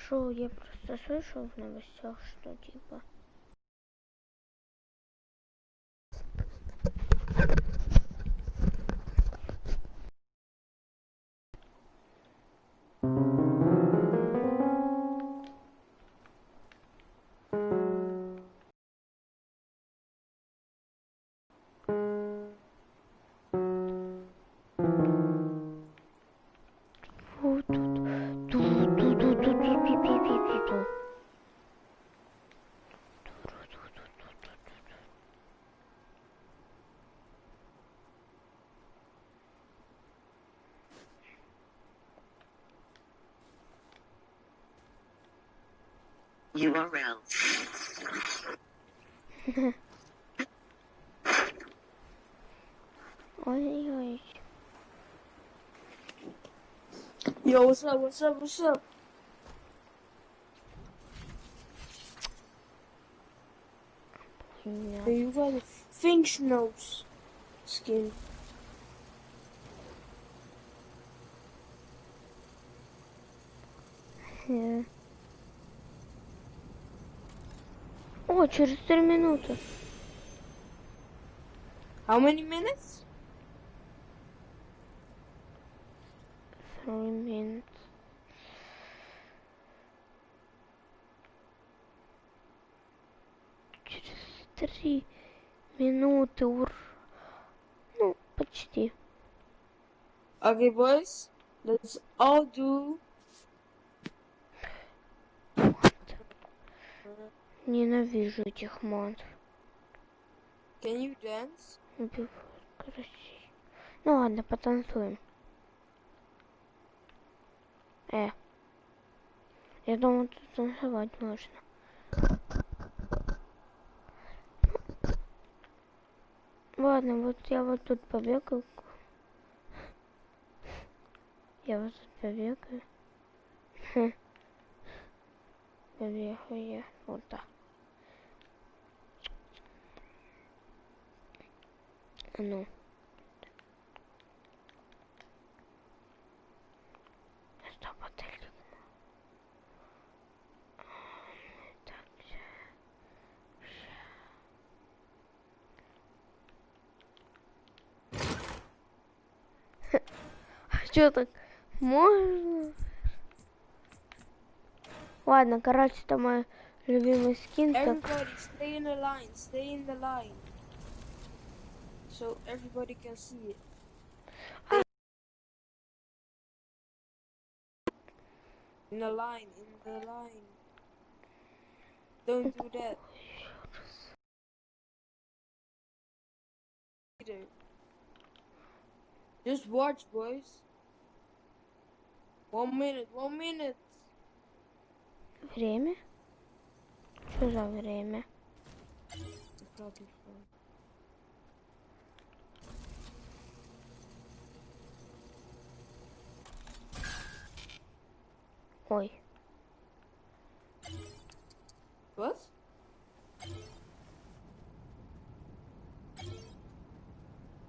Шо, я просто слышал в новостях, что типа... URL. Ой-ой-ой. Yo, what's up, what's up, what's up? Нет. You got a Finch nose skin. О, через 3 минуты. How many minutes? 3 minutes. Через 3 минуты, ур. Ну, почти. Okay, boys, let's all do. Ненавижу этих мод. Can you dance? Убивают красиво. Ну ладно, потанцуем. Я думаю, тут танцевать можно. Ладно, вот я вот тут побегаю. Я вот тут побегаю. Побегаю я вот так. Ну. Стоп, отель. Что так? Можно? Ладно, короче, это мой любимый скин. Everybody stay in the line, stay in the line. So everybody can see it. In the line, in the line. Don't do that. Just watch, boys. 1 minute, 1 minute. Время? Что за время? Ой. What?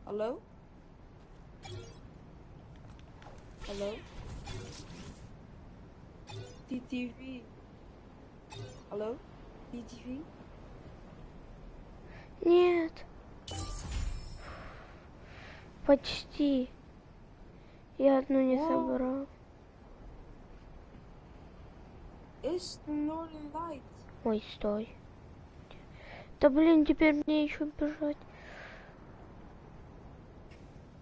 Hello? Hello? TTV? Hello? TTV? Нет. Почти. Я одну не собрал. It's the Northern Lights. Ой, стой. Да блин, теперь мне еще бежать.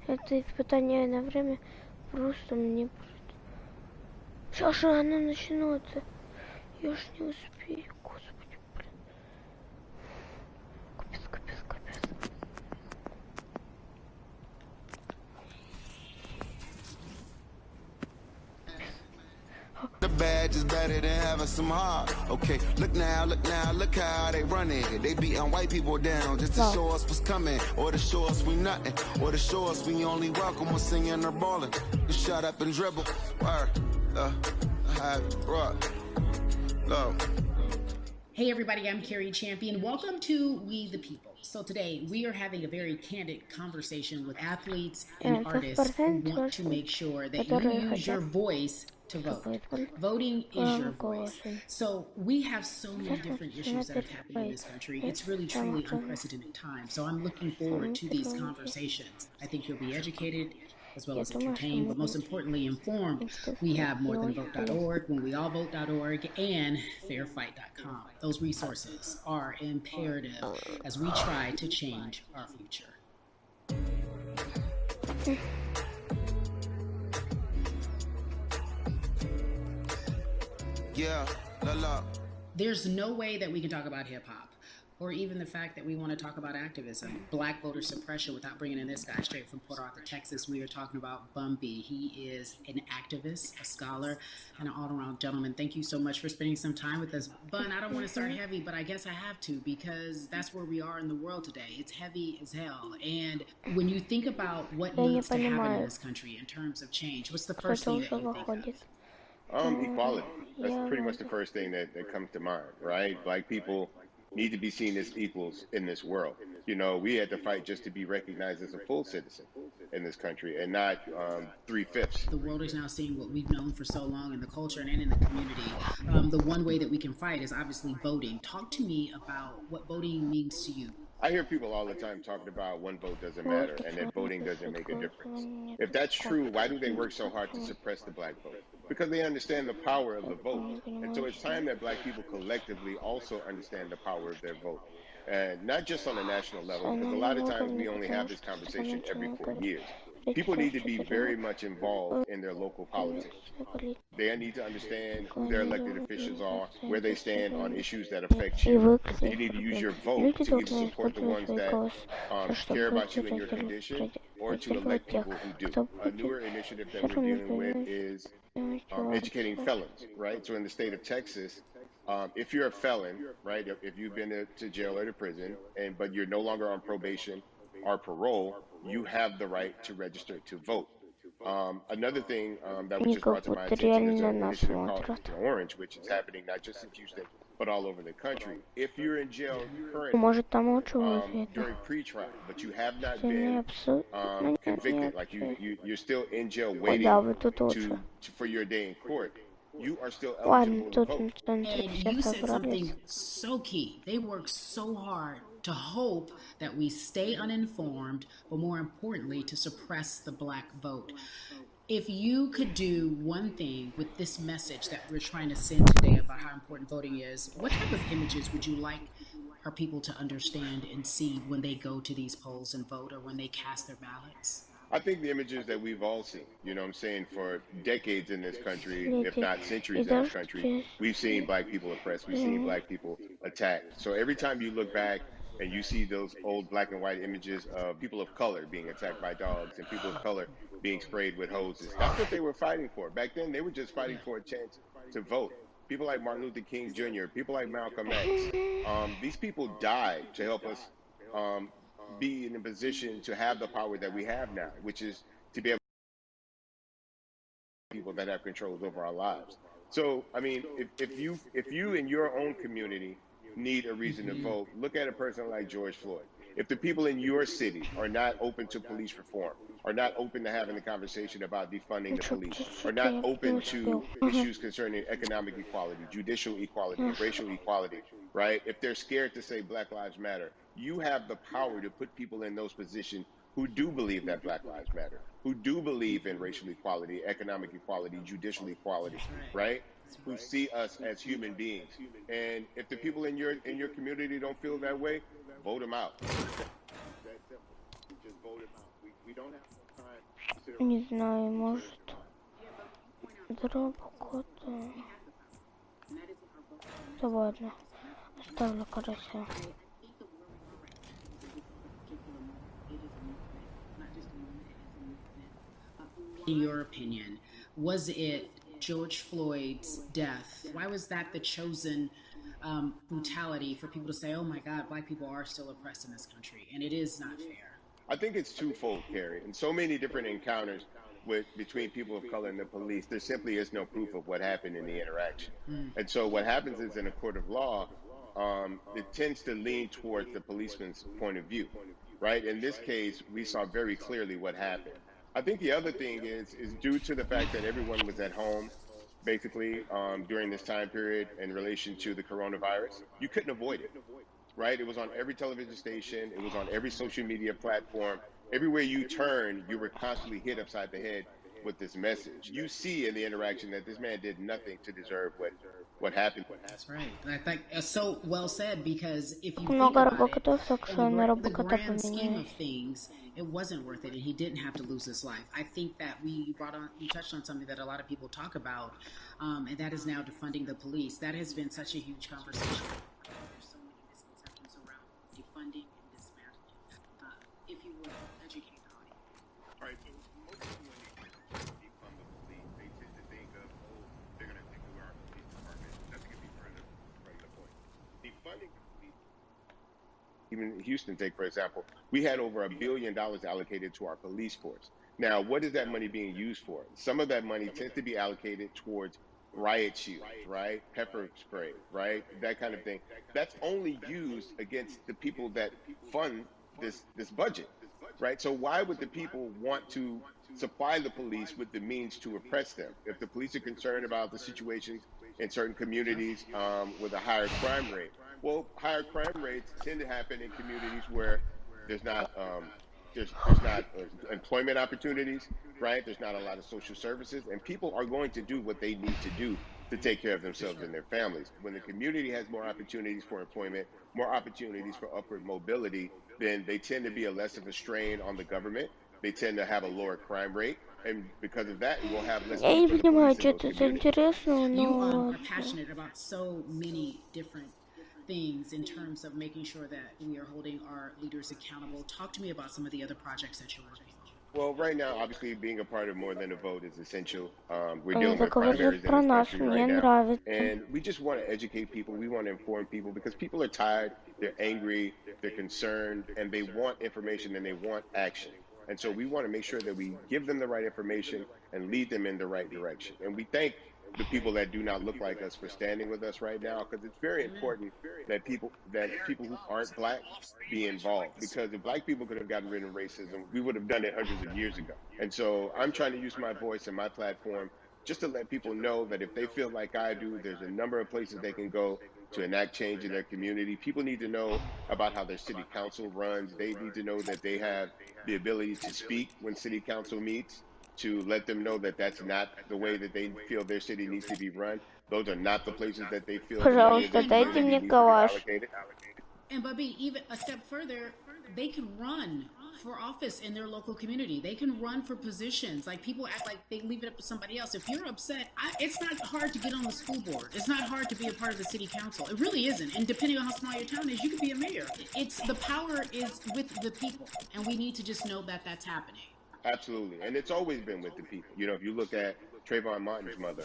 Это испытание на время просто мне... Сейчас же оно начнется. Я ж не успею, господи, блин. Капец, капец, капец. The badge is better than having some heart. Okay, look now, look how they running. They beating white people down just to show us what's coming, or to show us we nothing, or to show us we only welcome when singing or balling. Just shut up and dribble. Hey everybody, I'm Carrie Champion. Welcome to We the People. So today we are having a very candid conversation with athletes and artists who want to make sure that you use your voice to vote. Voting is your voice. So we have so many different issues that are happening in this country. It's really, truly unprecedented time. So I'm looking forward to these conversations. I think you'll be educated as well as entertained, but most importantly informed. We have morethanavote.org, whenweallvote.org, and fairfight.com. Those resources are imperative as we try to change our future. Yeah, la. There's no way that we can talk about hip hop or even the fact that we want to talk about activism, black voter suppression, without bringing in this guy straight from Port Arthur, Texas. We are talking about Bun B. He is an activist, a scholar, and an all-around gentleman. Thank you so much for spending some time with us. Bun, I don't want to start heavy, but I guess I have to because that's where we are in the world today. It's heavy as hell. And when you think about what needs to happen in this country in terms of change, what's the first thing that you think of? Equality. That's pretty much the first thing that comes to mind, right? Black people need to be seen as equals in this world. You know, we had to fight just to be recognized as a full citizen in this country and not 3/5. The world is now seeing what we've known for so long in the culture and in the community. The one way that we can fight is obviously voting. Talk to me about what voting means to you. I hear people all the time talking about one vote doesn't matter and that voting doesn't make a difference. If that's true, why do they work so hard to suppress the black vote? Because they understand the power of the vote. And so it's time that black people collectively also understand the power of their vote. And not just on a national level, because a lot of times we only have this conversation every 4 years. People need to be very much involved in their local politics. They need to understand who their elected officials are, where they stand on issues that affect you. And you need to use your vote to either support the ones that care about you and your condition, or to elect people who do. A newer initiative that we're dealing with is educating felons, right? So in the state of Texas, if you're a felon, right, if you've been to jail or to prison, but you're no longer on probation or parole, you have the right to register to vote. Another thing that was just brought to my attention is an initiative called Orange, which is happening not just in Houston, but all over the country. If you're in jail currently during pre-trial, but you have not been convicted, like you're still in jail waiting for your day in court, you are still eligible to vote. And you said something so key. They work so hard to hope that we stay uninformed, but more importantly, to suppress the black vote. If you could do one thing with this message that we're trying to send today about how important voting is, what type of images would you like our people to understand and see when they go to these polls and vote or when they cast their ballots? I think the images that we've all seen, you know what I'm saying, for decades in this country, if not centuries in this country, we've seen black people oppressed, we've seen black people attacked. So every time you look back and you see those old black and white images of people of color being attacked by dogs and people of color being sprayed with hoses, that's what they were fighting for. Back then, they were just fighting for a chance to vote. People like Martin Luther King Jr., people like Malcolm X, these people died to help us be in a position to have the power that we have now, which is to be able to people that have controls over our lives. So, I mean, if you in your own community need a reason to vote, look at a person like George Floyd. If the people in your city are not open to police reform, are not open to having the conversation about defunding the police, are not open to issues concerning economic equality, judicial equality, racial equality, right? If they're scared to say Black Lives Matter, you have the power to put people in those positions who do believe that Black Lives Matter, who do believe in racial equality, economic equality, judicial equality, right? Who see us as human beings. And if the people in your community don't feel that way, vote them out. That's simple. Just vote them out. We don't have time. Не знаю, может, дробокота. Да ладно, оставлю карася. In your opinion, was it George Floyd's death? Why was that the chosen brutality for people to say, oh my God, black people are still oppressed in this country, and it is not fair? I think it's twofold, Carrie. In so many different encounters between people of color and the police, there simply is no proof of what happened in the interaction. And so what happens is in a court of law, it tends to lean towards the policeman's point of view, right? In this case, we saw very clearly what happened. I think the other thing is due to the fact that everyone was at home, basically, during this time period in relation to the coronavirus. You couldn't avoid it, right? It was on every television station. It was on every social media platform. Everywhere you turn, you were constantly hit upside the head with this message. You see in the interaction that this man did nothing to deserve what happened. That's right. I think so well said, because if you think about it, in the grand scheme of things, it wasn't worth it, and he didn't have to lose his life. I think that you touched on something that a lot of people talk about, and that is now defunding the police. That has been such a huge conversation. There's so many misconceptions around defunding and dismantling. If you would educate the audience. All right, so most people when they defund the police, they tend to think of, oh, they're going to take away our police department. Nothing could be further from the point. Defunding the police, even Houston, take for example, we had over $1 billion allocated to our police force. Now, what is that money being used for? Some of that money tends to be allocated towards riot shields, right? Pepper spray, right? That kind of thing. That's only used against the people that fund this budget, right? So why would the people want to supply the police with the means to oppress them? If the police are concerned about the situations in certain communities with a higher crime rate, well, higher crime rates tend to happen in communities where there's not employment opportunities, right? There's not a lot of social services, and people are going to do what they need to do to take care of themselves and their families. When the community has more opportunities for employment, more opportunities for upward mobility, then they tend to be less of a strain on the government. They tend to have a lower crime rate, and because of that, we'll have less need for the police in those communities. You are passionate about so many different things in terms of making sure that we are holding our leaders accountable. Talk to me about some of the other projects that you're working on. Well, right now, obviously, being a part of More Than a Vote is essential. We're dealing with primaries in this country right now, and we just want to educate people. We want to inform people because people are tired, they're angry, they're concerned, and they want information and they want action. And so we want to make sure that we give them the right information and lead them in the right direction. And we thank the people that do not look like us for standing with us right now, because it's very important that people who aren't black be involved, because if black people could have gotten rid of racism, we would have done it hundreds of years ago. And so I'm trying to use my voice and my platform just to let people know that if they feel like I do, there's a number of places they can go to enact change in their community. People need to know about how their city council runs. They need to know that they have the ability to speak when city council meets, to let them know that that's not the way that they feel their city needs to be run. Those are not the places that they feel allocated. And Bubby, even a step further, they can run for office in their local community. They can run for positions. Like, people act like they leave it up to somebody else. If you're upset, it's not hard to get on the school board. It's not hard to be a part of the city council. It really isn't. And depending on how small your town is, you could be a mayor. The power is with the people, and we need to just know that that's happening. Absolutely. And it's always been with the people. You know, if you look at Trayvon Martin's mother,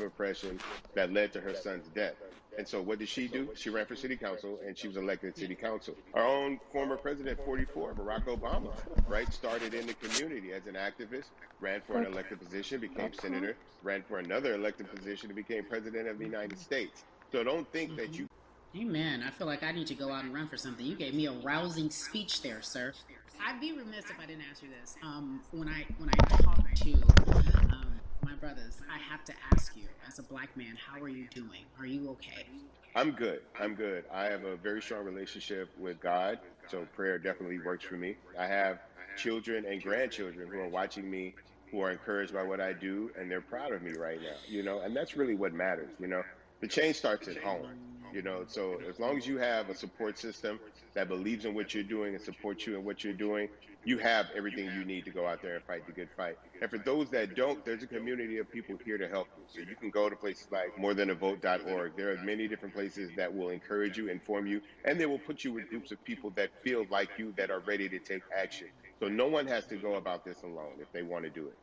oppression that led to her son's death. And so what did she do? She ran for city council, and she was elected city council. Our own former president, 44, Barack Obama, right, started in the community as an activist, ran for an elected position, became senator, ran for another elected position, and became president of the United States. So don't think that you... Amen. I feel like I need to go out and run for something. You gave me a rousing speech there, sir. I'd be remiss if I didn't ask you this. When I talk to my brothers, I have to ask you, as a black man, how are you doing? Are you okay? I'm good. I have a very strong relationship with God, so prayer definitely works for me. I have children and grandchildren who are watching me, who are encouraged by what I do, and they're proud of me right now, you know, and that's really what matters, you know. The change starts at home, you know, so as long as you have a support system that believes in what you're doing and supports you in what you're doing, you have everything you need to go out there and fight the good fight. And for those that don't, there's a community of people here to help you. So you can go to places like morethanavote.org. There are many different places that will encourage you, inform you, and they will put you with groups of people that feel like you, that are ready to take action. So no one has to go about this alone if they want to do it.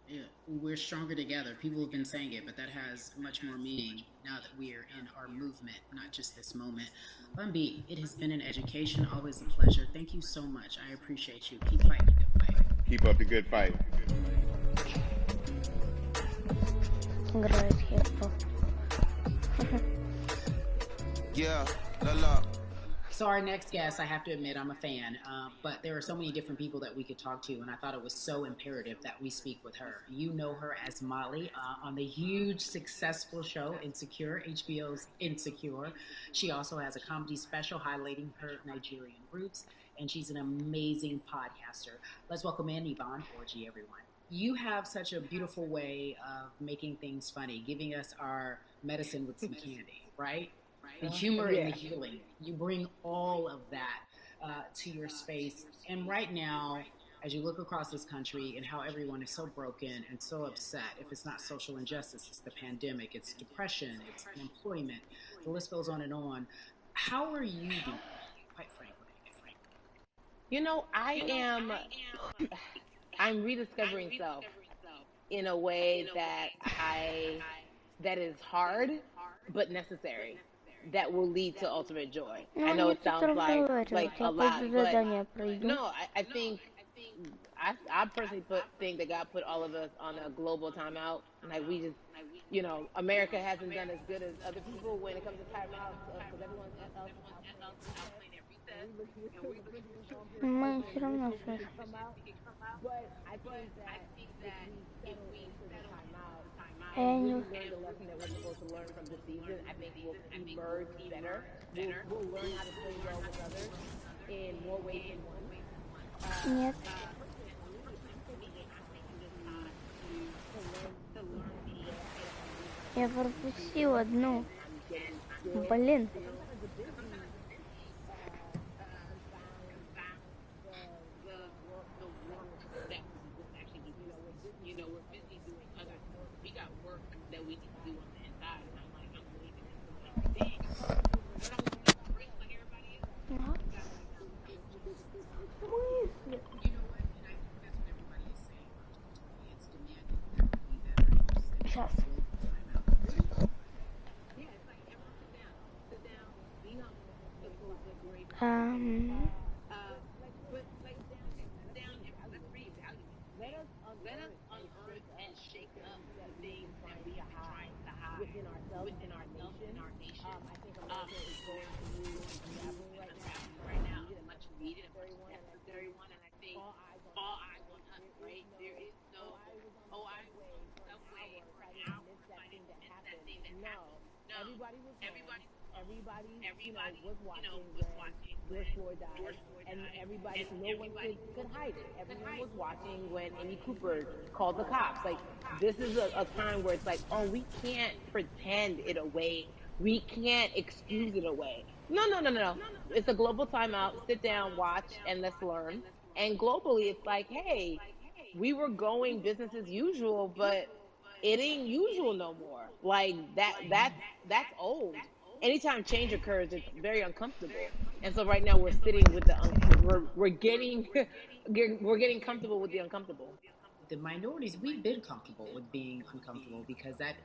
Yeah, we're stronger together. People have been saying it, but that has much more meaning now that we are in our movement, not just this moment. Bumby, it has been an education, always a pleasure. Thank you so much. I appreciate you. Keep fighting the good fight. Keep up the good fight. играет хип-хоп. Yeah, la. So our next guest, I have to admit, I'm a fan, but there are so many different people that we could talk to, and I thought it was so imperative that we speak with her. You know her as Molly on the huge, successful show Insecure, HBO's Insecure. She also has a comedy special highlighting her Nigerian roots, and she's an amazing podcaster. Let's welcome in Yvonne Orji, everyone. You have such a beautiful way of making things funny, giving us our medicine with some candy, right? The humor and the healing. You bring all of that to your space. And right now, as you look across this country and how everyone is so broken and so upset, if it's not social injustice, it's the pandemic, it's depression, it's unemployment, the list goes on and on. How are you doing, quite frankly? You know, I'm rediscovering self in a way that is hard, but necessary, that will lead to ultimate joy. I know it sounds like a lot, but no, I think I personally think that God put all of us on a global timeout. Like we just, America hasn't done as good as other people when it comes to timeouts because everyone else is outplaying every recess, and we're literally going through Мы cycle все and равно wishing we could слышим. come out. But I think that if we settle into the timeout А я and не really learn the lesson that we're supposed to learn from this season, I think we'll emerge better. We'll learn how to play well with others in more ways than one. Нет. Я пропустил одну. Блин. Сейчас. Let us unearth and shake up the things that we have been trying to hide within ourselves, in our nation. I think America is going through an unraveling right now, a much needed and much necessary one. And I think all eyes on us, right? There is no, I was on Subway for an hour trying to miss that thing that happened. No, everybody was watching when George Floyd died, and no one could hide it. Everyone was watching when Amy Cooper called the cops. Like, this is a time where it's like, oh, we can't pretend it away. We can't excuse it away. No. It's a global timeout. Sit down, watch, and let's learn. And globally, it's like, hey, we were going business as usual, but it ain't usual no more. Like that's old. Anytime change occurs, it's very uncomfortable. And so right now we're sitting with we're getting we're getting comfortable with the uncomfortable. The minorities, we've been comfortable with being uncomfortable because that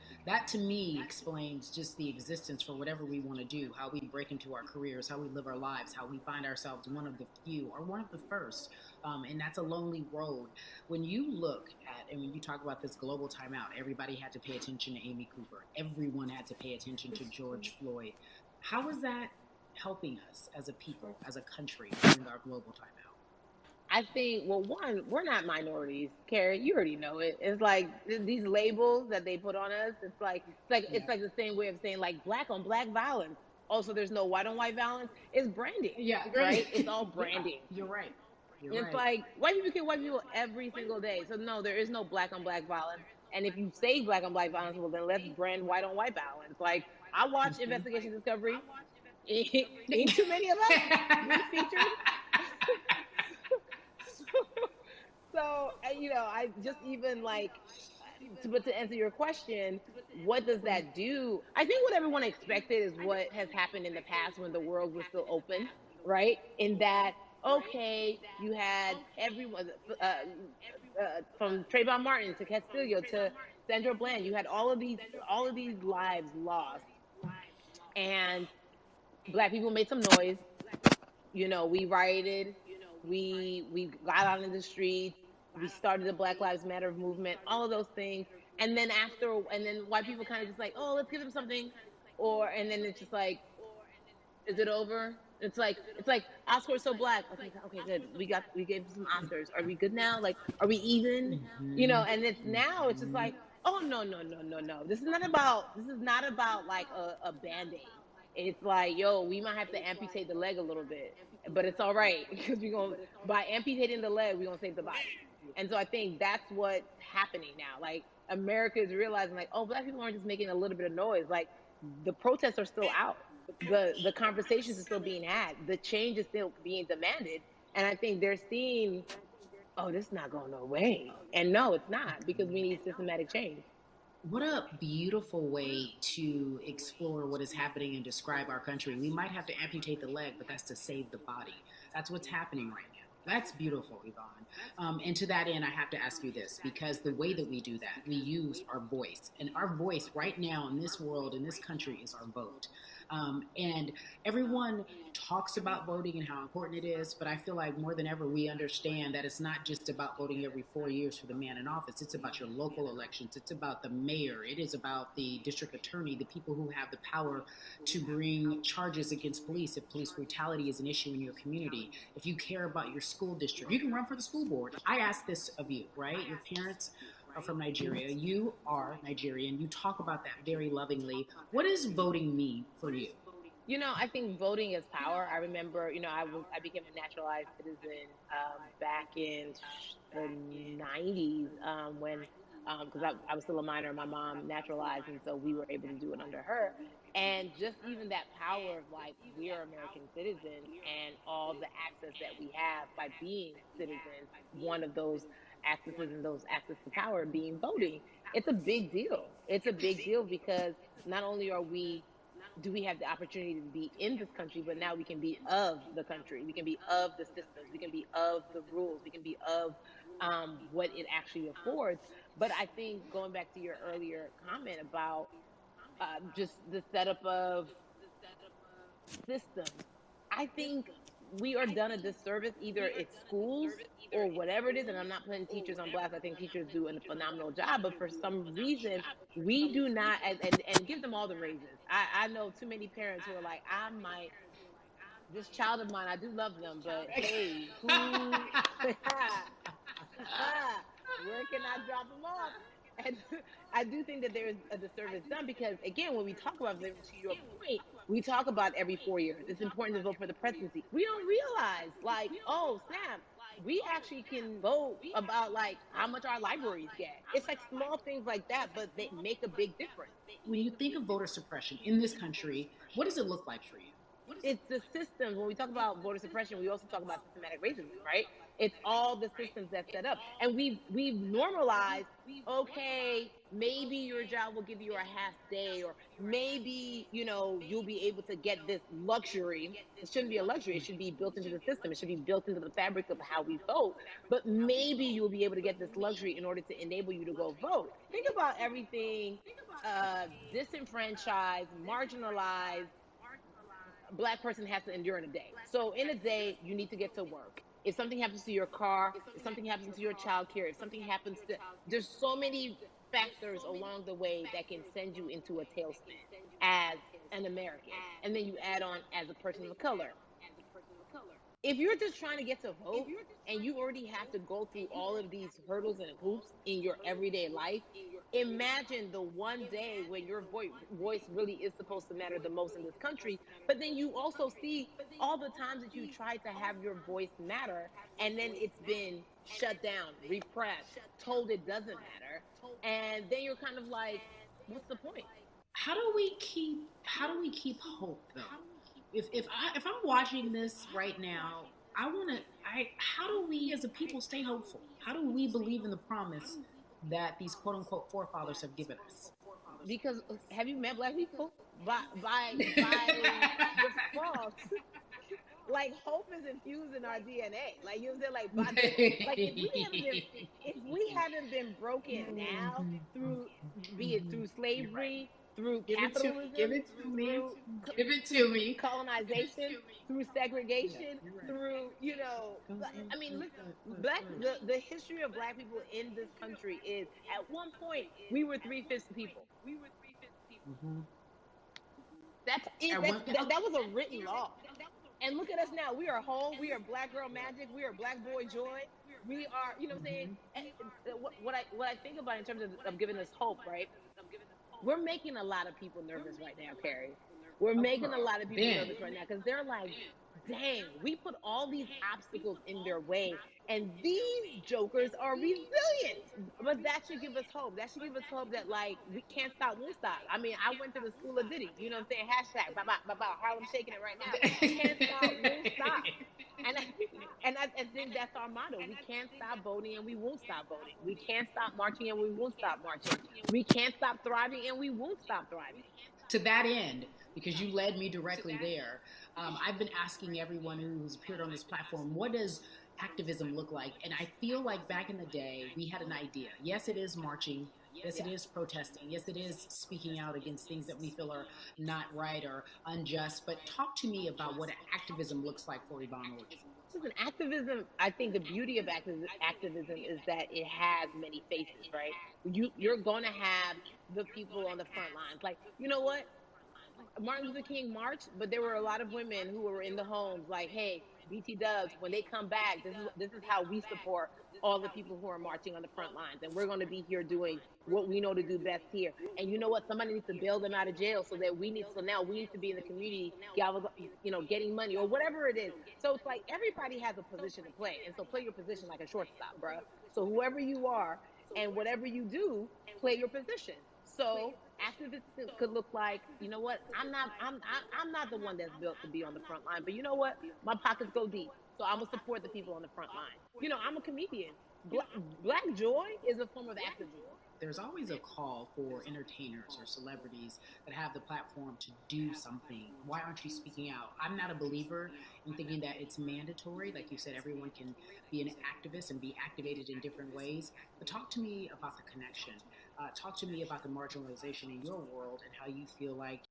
to me explains just the existence for whatever we want to do, how we break into our careers, how we live our lives, how we find ourselves one of the few or one of the first. And that's a lonely road. When you look at, and when you talk about this global timeout, everybody had to pay attention to Amy Cooper. Everyone had to pay attention to George Floyd. How is that helping us as a people, as a country during our global timeout? I think, well, one, we're not minorities, Carrie. You already know it. It's like these labels that they put on us. It's like the same way of saying like black on black violence. Also, there's no white on white violence. It's branding. Yeah, right. It's all branding. Yeah, you're right. It's like white people kill white people every single day. So no, there is no black on black violence. And if you say black on black violence, well then let's brand white on white violence. Like I watch Investigation Discovery. Ain't too many of us being featured. So, I just even like, but to answer your question, what does that do? I think what everyone expected is what has happened in the past when the world was still open, right? In that, okay, you had everyone from Trayvon Martin to Castillo to Sandra Bland. You had all of these lives lost, and Black people made some noise. We rioted, we got out in the streets, we started the Black Lives Matter movement, all of those things. and then white people kind of just like, oh, let's give them something, and then it's just like, is it over? It's like Oscar is so black. Okay, good. We gave some Oscars. Are we good now? Like, are we even? And it's now it's just like, oh no. This is not about like a band-aid. It's like, yo, we might have to amputate the leg a little bit, but it's all right because by amputating the leg, we're gonna save the body. And so I think that's what's happening now. Like, America is realizing, like, oh, black people aren't just making a little bit of noise. Like, the protests are still out. The conversations are still being had. The change is still being demanded. And I think they're seeing, oh, this is not going no way. And no, it's not, because we need systematic change. What a beautiful way to explore what is happening and describe our country. We might have to amputate the leg, but that's to save the body. That's what's happening right now. That's beautiful, Yvonne. And to that end, I have to ask you this, because the way that we do that, we use our voice. And our voice right now in this world, in this country, is our vote. And everyone talks about voting and how important it is, but I feel like more than ever we understand that it's not just about voting every 4 years for the man in office. It's about your local elections. It's about the mayor. It is about the district attorney, the people who have the power to bring charges against police if police brutality is an issue in your community. If you care about your school district, you can run for the school board. I ask this of you, right? Your parents are from Nigeria. You are Nigerian. You talk about that very lovingly. What does voting mean for you? I think voting is power. I remember, I became a naturalized citizen back in the 90s when, because I was still a minor, my mom naturalized, and so we were able to do it under her. And just even that power of, like, we are American citizens and all the access that we have by being citizens, one of those accesses and those access to power being voting. It's a big deal. It's a big deal because not only do we have the opportunity to be in this country, but now we can be of the country. We can be of the systems. We can be of the rules. We can be of what it actually affords. But I think, going back to your earlier comment about just the setup of systems, I think we are done a disservice. Either it's schools or whatever it is, and I'm not putting teachers on blast. I think teachers do a phenomenal job, but for some reason we do not, and give them all the raises. I know too many parents who are like, this child of mine, I do love them, but hey, where can I drop them off? And I do think that there's a disservice done because, again, when we talk about voting, to your point, we talk about every 4 years. It's important to vote for the presidency. We don't realize, like, oh, snap, we actually can vote about, like, how much our libraries get. It's like small things like that, but they make a big difference. When you think of voter suppression in this country, what does it look like for you? It's the systems. When we talk about voter suppression, we also talk about systematic racism, right? It's all the systems that set up. And we've normalized, okay, maybe your job will give you a half day, or maybe, you'll be able to get this luxury. It shouldn't be a luxury. It should be built into the system. It should be built into the fabric of how we vote. But maybe you'll be able to get this luxury in order to enable you to go vote. Think about everything disenfranchised, marginalized Black person has to endure in a day. So in a day, you need to get to work. If something happens to your car, if something happens to your child care, if something happens to, there's so many factors along the way that can send you into a tailspin as an American. And then you add on as a person of color. If you're just trying to get to vote and you already have to go through all of these hurdles and hoops in your everyday life, imagine the one day when your voice really is supposed to matter the most in this country. But then you also see all the times that you tried to have your voice matter, and then it's been shut down, repressed, told it doesn't matter. And then you're kind of like, what's the point? How do we keep hope, though? If I'm watching this right now, how do we as a people stay hopeful? How do we believe in the promise that these quote unquote forefathers have given us? Because have you met Black people? By default, like, hope is infused in our DNA. Like, you know what I'm saying? Like if we haven't been broken now through, be it through slavery, through capitalism, give it to me, through give it to me, colonization, through segregation, through, you know, I mean, listen, the history of black people in this country is, at one point, we were 3/5 people. Mm-hmm. That's it. That was a written law. And look at us now. We are whole. We are black girl magic. We are black boy joy. We are, you know what I'm saying? What I think about in terms of giving us hope, right? We're making a lot of people nervous right now, Carrie. We're making a lot of people nervous right now because they're like, dang, we put all these obstacles in their way, and these jokers are resilient. But that should give us hope. That should give us hope that, like, we can't stop, won't stop. I mean, I went to the school of Diddy. You know what I'm saying? Hashtag, Harlem shaking it right now. Can't stop, won't stop. And I think that's our motto. We can't stop voting and we won't stop voting. We can't stop marching and we won't stop marching. We can't stop thriving and we won't stop thriving. To that end, because you led me directly there, I've been asking everyone who's appeared on this platform, what does activism look like? And I feel like back in the day, we had an idea. Yes, it is marching. Yes, it is protesting. Yes, it is speaking out against things that we feel are not right or unjust. But talk to me about what activism looks like for Yvonne Orji. Listen, activism, I think the beauty of activism is that it has many faces, right? You're going to have the people on the front lines. Like, you know what? Martin Luther King marched, but there were a lot of women who were in the homes like, hey, BT Dubs, when they come back, this is how we support all the people who are marching on the front lines. And we're going to be here doing what we know to do best here. And you know what? Somebody needs to bail them out of jail so now we need to be in the community, you know, getting money or whatever it is. So it's like everybody has a position to play. And so play your position like a shortstop, bro. So whoever you are and whatever you do, play your position. So activism could look like, you know what? I'm not the one that's built to be on the front line, but you know what? My pockets go deep, so I'm gonna support the people on the front line. You know, I'm a comedian. Black joy is a form of activism. There's always a call for entertainers or celebrities that have the platform to do something. Why aren't you speaking out? I'm not a believer in thinking that it's mandatory. Like you said, everyone can be an activist and be activated in different ways. But talk to me about the connection. Talk to me about the marginalization in your world and how you feel like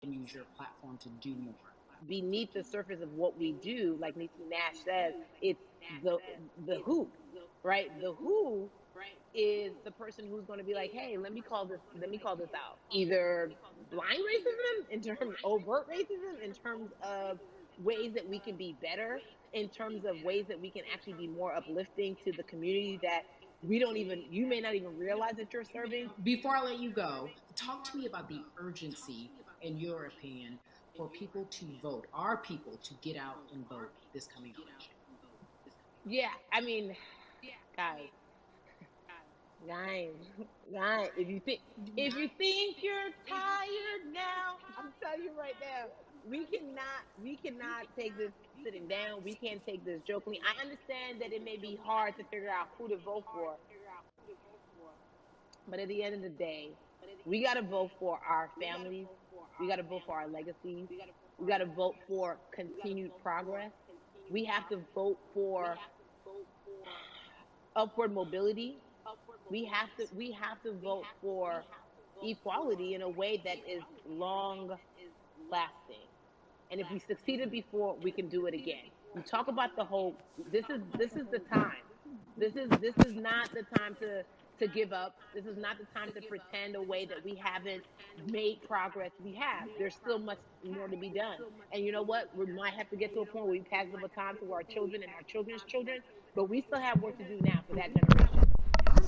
you can use your platform to do more. Beneath the surface of what we do, like Niecy Nash says, it's the who, right? The who is the person who's going to be like, hey, let me call this out. Either blind racism, in terms of overt racism, in terms of ways that we can be better, in terms of ways that we can actually be more uplifting to the community that you may not even realize that you're serving. Before I let you go, talk to me about the urgency, in your opinion, for people to vote, our people to get out and vote this coming election. Yeah, I mean, guys, if you think you're tired now, I'm telling you right now, we cannot take this sitting down. We can't take this jokingly. I understand that it may be hard to figure out who to vote for, but at the end of the day, we got to vote for our families. We got to vote for our legacies. We got to vote for continued progress. We have to vote for upward mobility. We have to vote for equality in a way that is long lasting. And if we succeeded before, we can do it again. We talk about the hope. This is the time. This is not the time to give up. This is not the time to pretend away that we haven't made progress. We have. There's still much more to be done. And you know what? We might have to get to a point where we pass the baton to our children and our children's children, but we still have work to do now for that generation.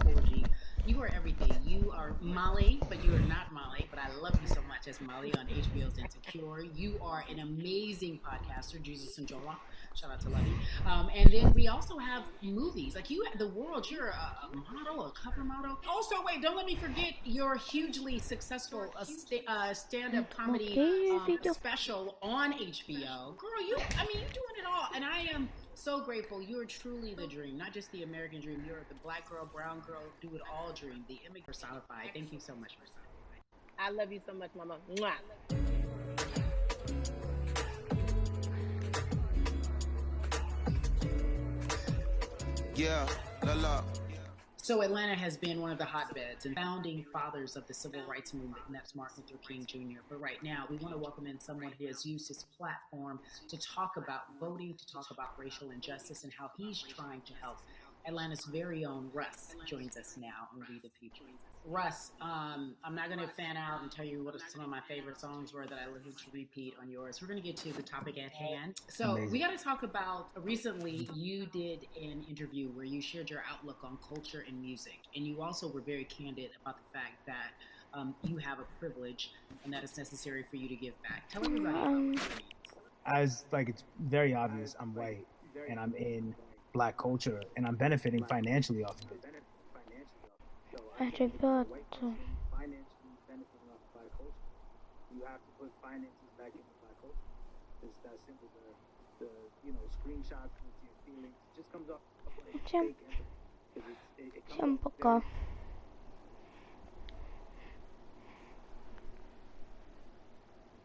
Orji, you are everything. You are Molly, but you are not Molly, but I love you so much as Molly on HBO's Insecure. You are an amazing podcaster, Jesus and Jola. Shout out to Lovey. And then we also have movies. Like you, The World, you're a model, a cover model. Also, wait, don't let me forget your hugely successful stand-up comedy special on HBO. Girl, you're doing it all. And I am so grateful. You are truly the dream, not just the American dream. You're the black girl, brown girl, do it all dream, the immigrant personified. Thank you so much, my son. I love you so much, Mama. Mwah. Yeah, la la. So Atlanta has been one of the hotbeds and founding fathers of the civil rights movement, and that's Martin Luther King Jr. But right now, we want to welcome in someone who has used his platform to talk about voting, to talk about racial injustice, and how he's trying to help. Atlanta's very own Russ joins us now on We the People. Russ, I'm not going to fan out and tell you what some of my favorite songs were that I listened to repeat on yours. We're going to get to the topic at hand. So we got to talk about, recently you did an interview where you shared your outlook on culture and music. And you also were very candid about the fact that you have a privilege and that it's necessary for you to give back. Tell everybody about what that means. As like, it's very obvious, I'm white and I'm in Black culture and I'm benefiting financially off of it. Ребята. You have to put finances back into Black culture. It's that simple. The screenshots with your feelings just comes off like fake empathy. Всем пока.